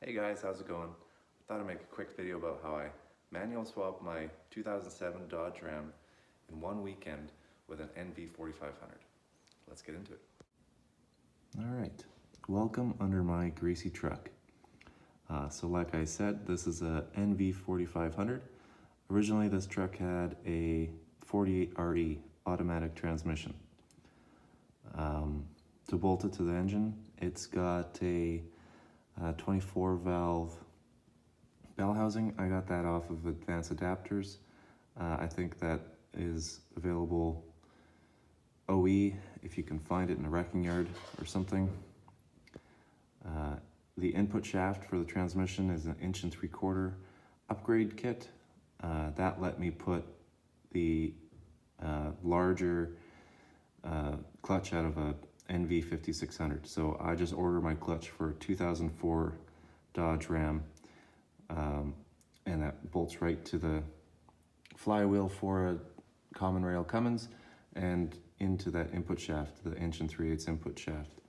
Hey guys, how's it going? I thought I'd make a quick video about how I manual swapped my 2007 Dodge Ram in one weekend with an NV 4500. Let's get into it. Alright, welcome under my greasy truck. So like I said, this is a NV 4500. Originally this truck had a 48RE automatic transmission. To bolt it to the engine, it's got a 24 valve bell housing. I got that off of Advanced Adapters. I think that is available OE if you can find it in a wrecking yard or something. The input shaft for the transmission is an 1 3/4" upgrade kit. That let me put the larger clutch out of a NV 5600. So I just ordered my clutch for a 2004 Dodge Ram, and that bolts right to the flywheel for a common rail Cummins and into that input shaft, the 1 3/8" input shaft.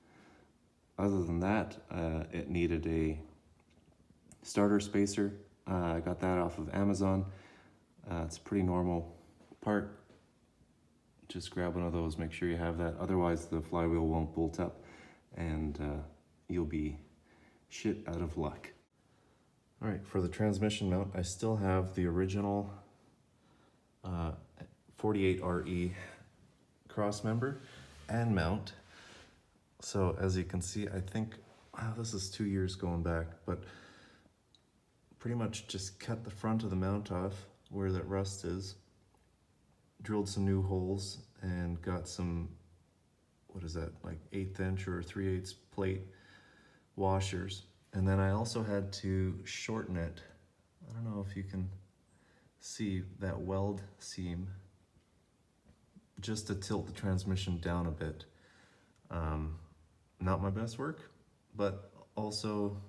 Other than that, it needed a starter spacer. I got that off of Amazon. It's a pretty normal part. Just grab one of those, make sure you have that. Otherwise the flywheel won't bolt up and you'll be shit out of luck. All right, for the transmission mount, I still have the original 48RE cross member and mount. So as you can see, I think, wow, this is 2 years going back, but pretty much just cut the front of the mount off where that rust is, drilled some new holes and got some, what is that, like 1/8 inch or 3/8 plate washers. And then I also had to shorten it. I don't know if you can see that weld seam, just to tilt the transmission down a bit. Not my best work, but also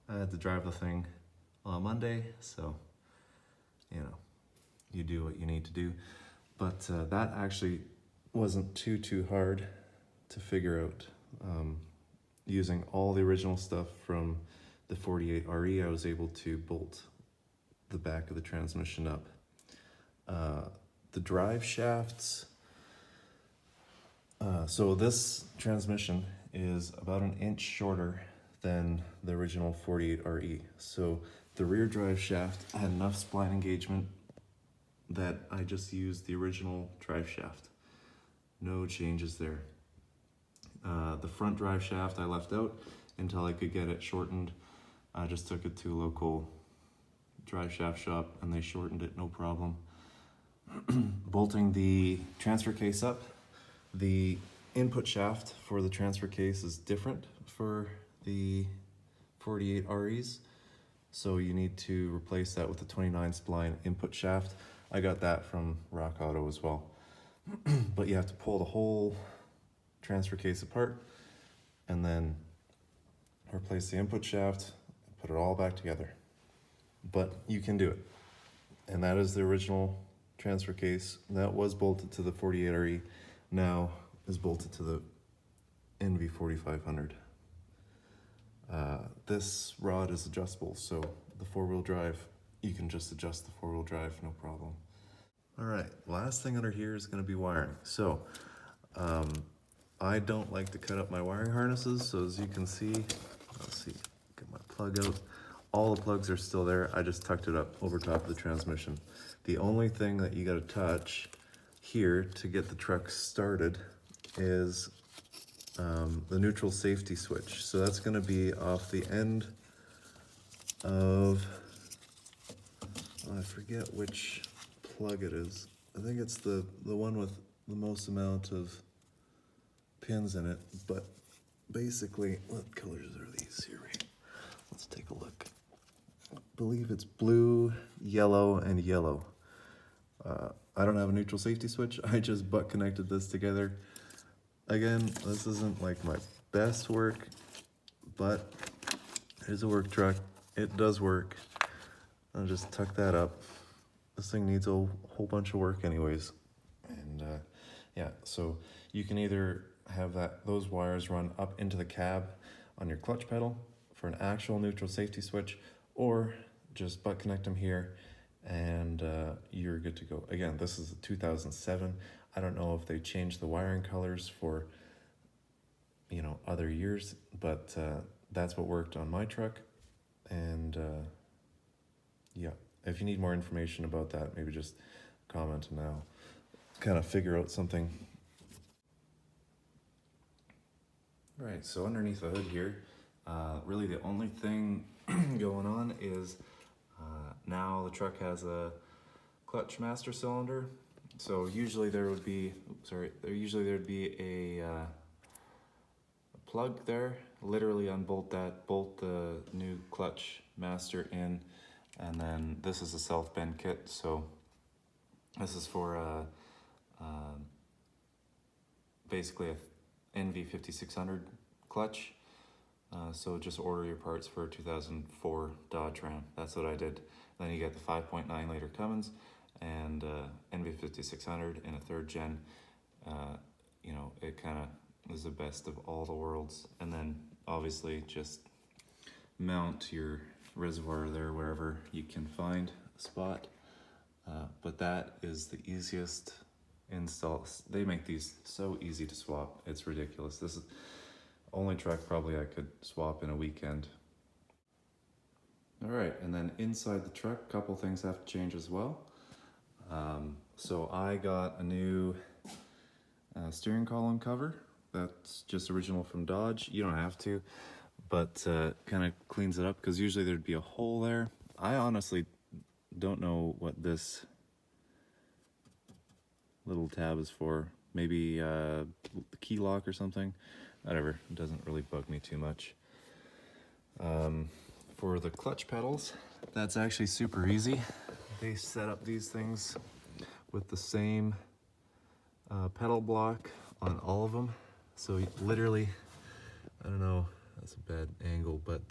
I had to drive the thing on Monday, so you know, you do what you need to do. But that actually wasn't too hard to figure out. Using all the original stuff from the 48RE, I was able to bolt the back of the transmission up. The drive shafts, so this transmission is about 1 inch shorter than the original 48RE. So the rear drive shaft had enough spline engagement that I just used the original drive shaft. No changes there. The front drive shaft I left out until I could get it shortened. I just took it to a local drive shaft shop and they shortened it, no problem. Bolting the transfer case up, the input shaft for the transfer case is different for the 48REs. So you need to replace that with a 29 spline input shaft. I got that from Rock Auto as well. But you have to pull the whole transfer case apart and then replace the input shaft, put it all back together. But you can do it. And that is the original transfer case. That was bolted to the 48RE, now is bolted to the NV 4500. This rod is adjustable, so the 4-wheel drive, you can just adjust the 4-wheel drive, no problem. All right, last thing under here is gonna be wiring. So, I don't like to cut up my wiring harnesses, so as you can see, let's see, get my plug out. All the plugs are still there, I just tucked it up over top of the transmission. The only thing that you gotta touch here to get the truck started is the neutral safety switch. So that's gonna be off the end of, I forget which plug it is. I think it's the one with the most amount of pins in it, but basically, what colors are these here? Let's take a look. I believe it's blue, yellow, and yellow. I don't have a neutral safety switch. I just butt connected this together. Again, this isn't like my best work, but it is a work truck. It does work. I'll just tuck that up. This thing needs a whole bunch of work anyways. And yeah, so you can either have those wires run up into the cab on your clutch pedal for an actual neutral safety switch, or just butt connect them here and you're good to go. Again, this is a 2007. I don't know if they changed the wiring colors for, you know, other years, but that's what worked on my truck. And yeah, if you need more information about that, maybe just comment and I'll kind of figure out something. Right, so underneath the hood here, really the only thing going on is now the truck has a clutch master cylinder. So usually there would be, there'd be a plug there. Literally unbolt that, bolt the new clutch master in, and then this is a self-bend kit. So this is for basically a NV5600 clutch. So just order your parts for a 2004 Dodge Ram. That's what I did. Then you get the 5.9 liter Cummins and NV5600 in a third gen. You know, it kind of is the best of all the worlds. And then obviously just mount your reservoir there wherever you can find a spot. But that is the easiest install. They make these so easy to swap. It's ridiculous. This is the only truck probably I could swap in a weekend. All right, and then inside the truck, a couple things have to change as well. So I got a new steering column cover. That's just original from Dodge. You don't have to, but kind of cleans it up because usually there'd be a hole there. I honestly don't know what this little tab is for. Maybe the key lock or something. Whatever, it doesn't really bug me too much. For the clutch pedals, that's actually super easy. They set up these things with the same pedal block on all of them. So literally, I don't know, that's a bad angle, but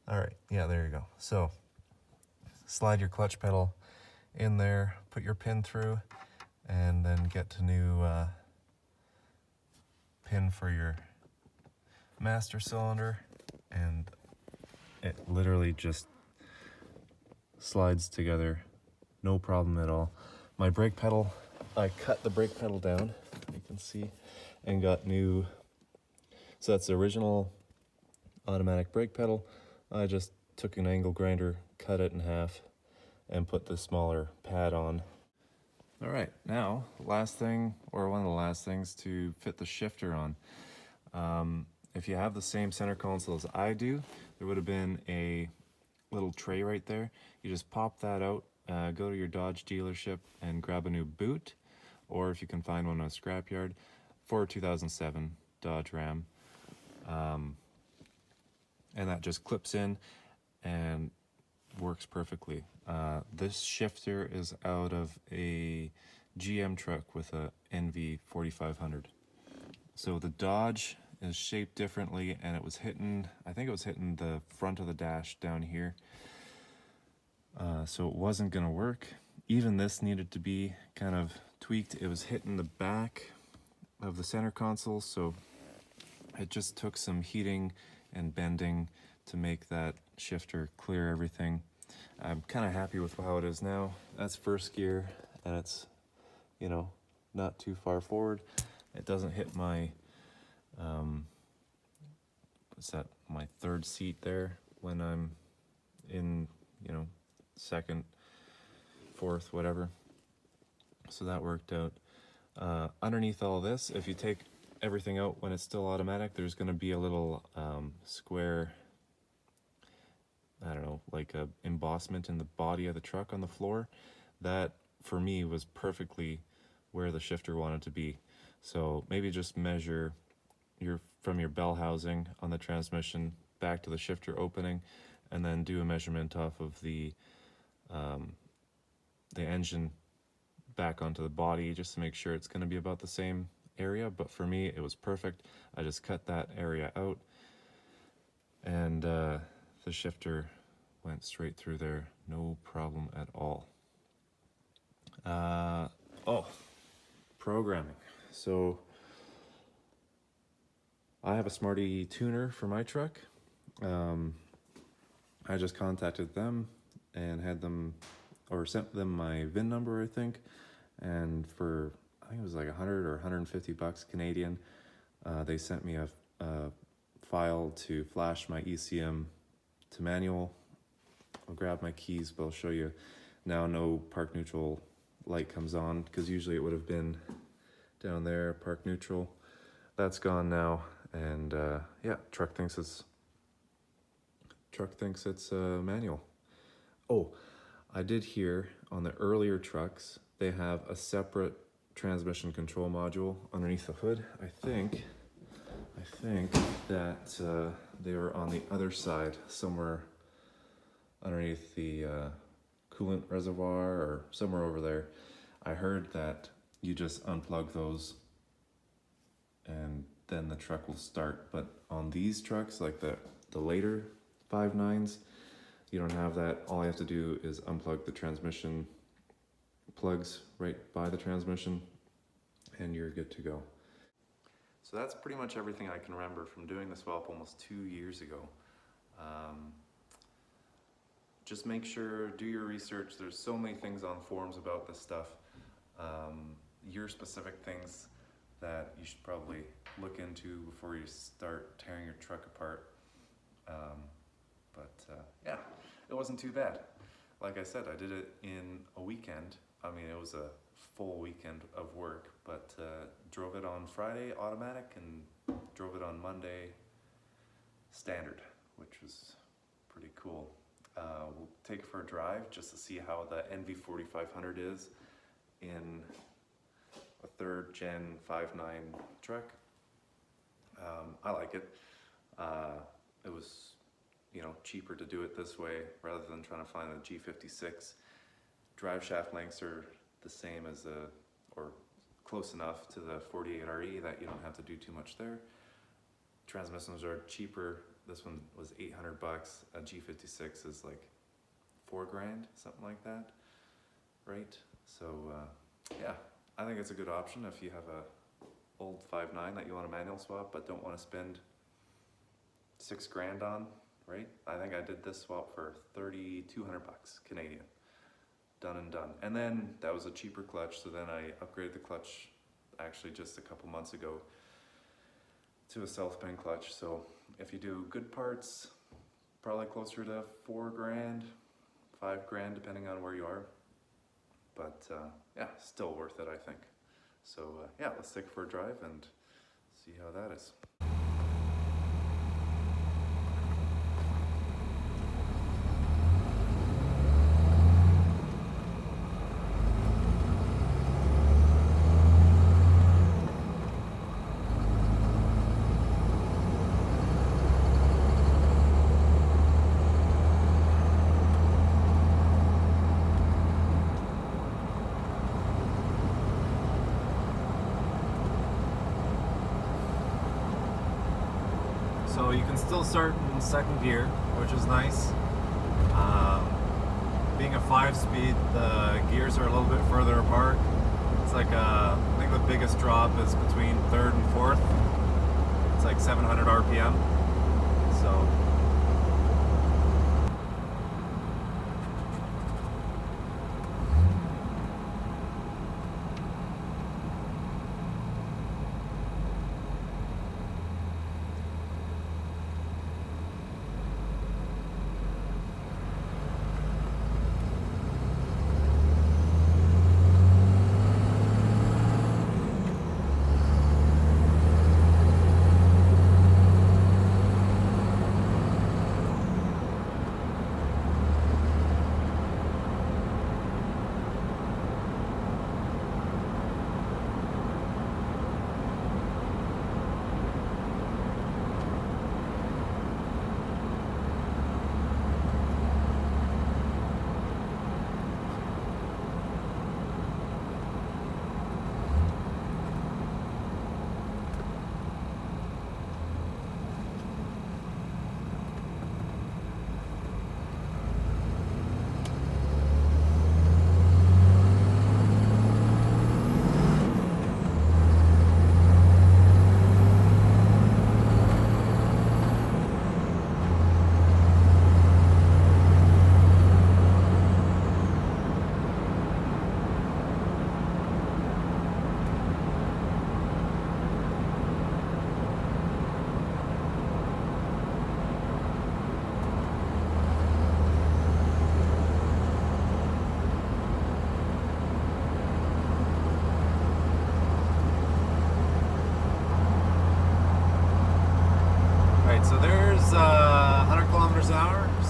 all right, yeah, there you go. So slide your clutch pedal in there, put your pin through, and then get to new pin for your master cylinder, and it literally just slides together, no problem at all. My brake pedal, I cut the brake pedal down, you can see, and got new, so that's the original automatic brake pedal. I just took an angle grinder, cut it in half, and put the smaller pad on. All right, now, last thing, or one of the last things, to fit the shifter on. If you have the same center console as I do, there would have been a little tray right there. You just pop that out, go to your Dodge dealership and grab a new boot, or if you can find one on a scrapyard, for a 2007 Dodge Ram. And that just clips in and works perfectly. This shifter is out of a GM truck with a NV4500. So the Dodge is shaped differently, and it was hitting, I think it was hitting the front of the dash down here. So it wasn't gonna work. Even this needed to be kind of tweaked. It was hitting the back of the center console, so it just took some heating and bending to make that shifter clear everything. I'm kind of happy with how it is now. That's first gear, and it's, you know, not too far forward. It doesn't hit my what's that, my third seat there when I'm in, you know, second, fourth, whatever. So that worked out. Underneath all this, if you take everything out when it's still automatic, there's going to be a little square, I don't know, like a embossment in the body of the truck on the floor. That for me was perfectly where the shifter wanted to be. So maybe just measure from your bell housing on the transmission back to the shifter opening, and then do a measurement off of the engine back onto the body, just to make sure it's going to be about the same area. But for me, it was perfect. I just cut that area out, and the shifter went straight through there, no problem at all. Programming. So I have a Smarty tuner for my truck. I just contacted them and had them, or sent them my VIN number, I think, and for, I think it was like 100 or 150 bucks Canadian, they sent me a file to flash my ECM to manual. I'll grab my keys, but I'll show you now. No park neutral light comes on, because usually it would have been down there, park neutral. That's gone now, and yeah, truck thinks it's manual. Oh, I did hear on the earlier trucks they have a separate transmission control module underneath the hood. I think that they were on the other side, somewhere underneath the coolant reservoir or somewhere over there. I heard that you just unplug those and then the truck will start. But on these trucks, like the later 5.9s, you don't have that. All I have to do is unplug the transmission plugs right by the transmission and you're good to go. So that's pretty much everything I can remember from doing the swap almost 2 years ago. Just make sure, do your research. There's so many things on forums about this stuff. Your specific things that you should probably look into before you start tearing your truck apart. Yeah, it wasn't too bad. Like I said, I did it in a weekend. I mean, it was a full weekend of work, but drove it on Friday automatic and drove it on Monday standard, which was pretty cool. We'll take it for a drive just to see how the NV4500 is in a 3rd gen 5.9 truck. I like it. It was, cheaper to do it this way rather than trying to find a G56. Drive shaft lengths are the same as or close enough to the 48RE that you don't have to do too much there. Transmissions are cheaper. This one was 800 bucks. A G56 is like $4,000, something like that, right? So yeah, I think it's a good option if you have a old 5.9 that you want a manual swap but don't want to spend $6,000 on, right? I think I did this swap for 3,200 bucks Canadian. Done and done. And then that was a cheaper clutch, so then I upgraded the clutch actually just a couple months ago to a South Bend clutch. So if you do good parts, probably closer to $4,000, $5,000 depending on where you are. But yeah, still worth it, I think. So yeah, let's take it for a drive and see how that is. So you can still start in 2nd gear, which is nice. Being a 5-speed, the gears are a little bit further apart. It's like I think the biggest drop is between 3rd and 4th. It's like 700 RPM. So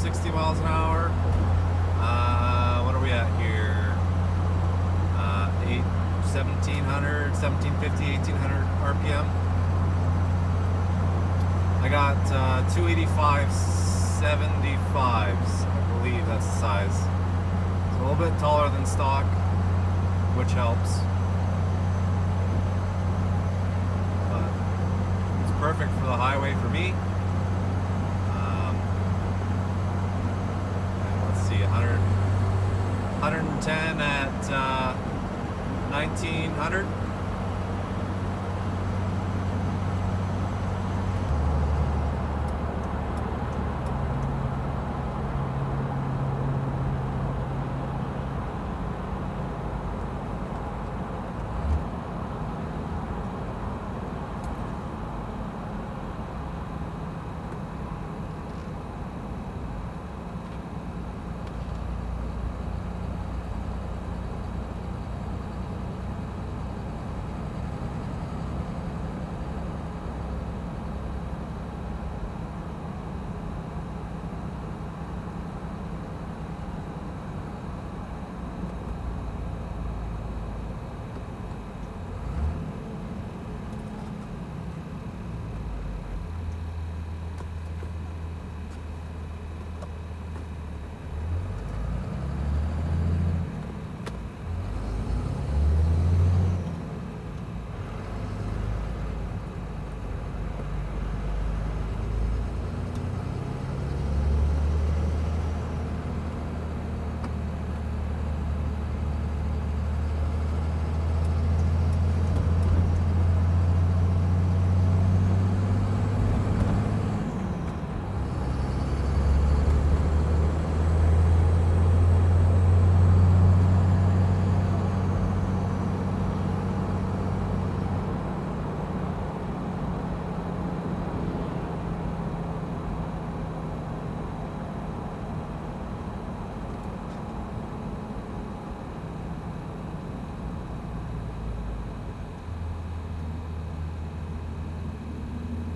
60 miles an hour. What are we at here? 1700, 1750, 1800 RPM. I got 285 75s, I believe that's the size. It's a little bit taller than stock, which helps. But it's perfect for the highway for me. Let's see, 110 at 1900.